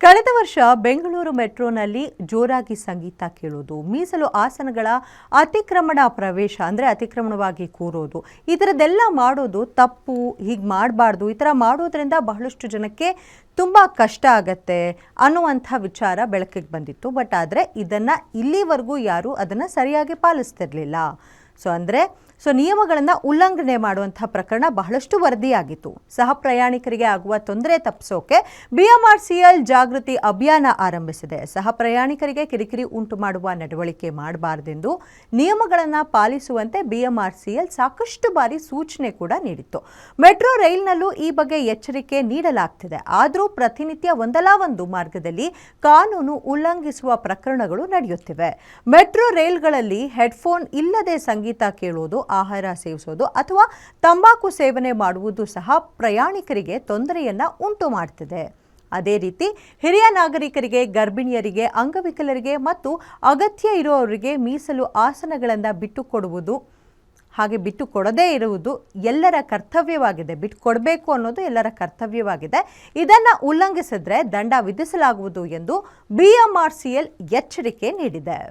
ಕಳೆದ ವರ್ಷ ಬೆಂಗಳೂರು ಮೆಟ್ರೋನಲ್ಲಿ ಜೋರಾಗಿ ಸಂಗೀತ ಕೇಳೋದು, ಮೀಸಲು ಆಸನಗಳ ಅತಿಕ್ರಮಣ ಪ್ರವೇಶ ಅಂದರೆ ಅತಿಕ್ರಮಣವಾಗಿ ಕೂರೋದು, ಈ ಥರದ್ದೆಲ್ಲ ಮಾಡೋದು ತಪ್ಪು, ಹೀಗೆ ಮಾಡಬಾರ್ದು. ಈ ಥರ ಮಾಡೋದ್ರಿಂದ ಬಹಳಷ್ಟು ಜನಕ್ಕೆ ತುಂಬ ಕಷ್ಟ ಆಗತ್ತೆ ಅನ್ನುವಂಥ ವಿಚಾರ ಬೆಳಕಿಗೆ ಬಂದಿತ್ತು. ಬಟ್ ಆದರೆ ಇದನ್ನು ಇಲ್ಲಿವರೆಗೂ ಯಾರೂ ಅದನ್ನು ಸರಿಯಾಗಿ ಪಾಲಿಸ್ತಿರಲಿಲ್ಲ. ನಿಯಮಗಳನ್ನು ಉಲ್ಲಂಘನೆ ಮಾಡುವಂಥ ಪ್ರಕರಣ ಬಹಳಷ್ಟು ವರದಿಯಾಗಿತ್ತು. ಸಹ ಪ್ರಯಾಣಿಕರಿಗೆ ಆಗುವ ತೊಂದರೆ ತಪ್ಪಿಸೋಕೆ BMRCL ಜಾಗೃತಿ ಅಭಿಯಾನ ಆರಂಭಿಸಿದೆ. ಸಹ ಪ್ರಯಾಣಿಕರಿಗೆ ಕಿರಿಕಿರಿ ಉಂಟು ಮಾಡುವ ನಡವಳಿಕೆ ಮಾಡಬಾರದೆಂದು ನಿಯಮಗಳನ್ನು ಪಾಲಿಸುವಂತೆ BMRCL ಸಾಕಷ್ಟು ಬಾರಿ ಸೂಚನೆ ಕೂಡ ನೀಡಿತ್ತು. ಮೆಟ್ರೋ ರೈಲ್ನಲ್ಲೂ ಈ ಬಗ್ಗೆ ಎಚ್ಚರಿಕೆ ನೀಡಲಾಗ್ತಿದೆ. ಆದರೂ ಪ್ರತಿನಿತ್ಯ ಒಂದಲ್ಲ ಒಂದು ಮಾರ್ಗದಲ್ಲಿ ಕಾನೂನು ಉಲ್ಲಂಘಿಸುವ ಪ್ರಕರಣಗಳು ನಡೆಯುತ್ತಿವೆ. ಮೆಟ್ರೋ ರೈಲ್ಗಳಲ್ಲಿ ಹೆಡ್ಫೋನ್ ಇಲ್ಲದೆ ಸಂಗೀತ ಕೇಳುವುದು, ಆಹಾರ ಸೇವಿಸುವುದು ಅಥವಾ ತಂಬಾಕು ಸೇವನೆ ಮಾಡುವುದು ಸಹ ಪ್ರಯಾಣಿಕರಿಗೆ ತೊಂದರೆಯನ್ನು ಉಂಟು ಮಾಡ್ತಿದೆ. ಅದೇ ರೀತಿ ಹಿರಿಯ ನಾಗರಿಕರಿಗೆ, ಗರ್ಭಿಣಿಯರಿಗೆ, ಅಂಗವಿಕಲರಿಗೆ ಮತ್ತು ಅಗತ್ಯ ಇರುವವರಿಗೆ ಮೀಸಲು ಆಸನಗಳನ್ನು ಬಿಟ್ಟುಕೊಡುವುದು, ಹಾಗೆ ಬಿಟ್ಟು ಕೊಡದೇ ಇರುವುದು ಎಲ್ಲರ ಕರ್ತವ್ಯವಾಗಿದೆ. ಬಿಟ್ಟು ಕೊಡಬೇಕು ಅನ್ನೋದು ಎಲ್ಲರ ಕರ್ತವ್ಯವಾಗಿದೆ. ಇದನ್ನು ಉಲ್ಲಂಘಿಸಿದ್ರೆ ದಂಡ ವಿಧಿಸಲಾಗುವುದು ಎಂದು BMRCL ಎಚ್ಚರಿಕೆ ನೀಡಿದೆ.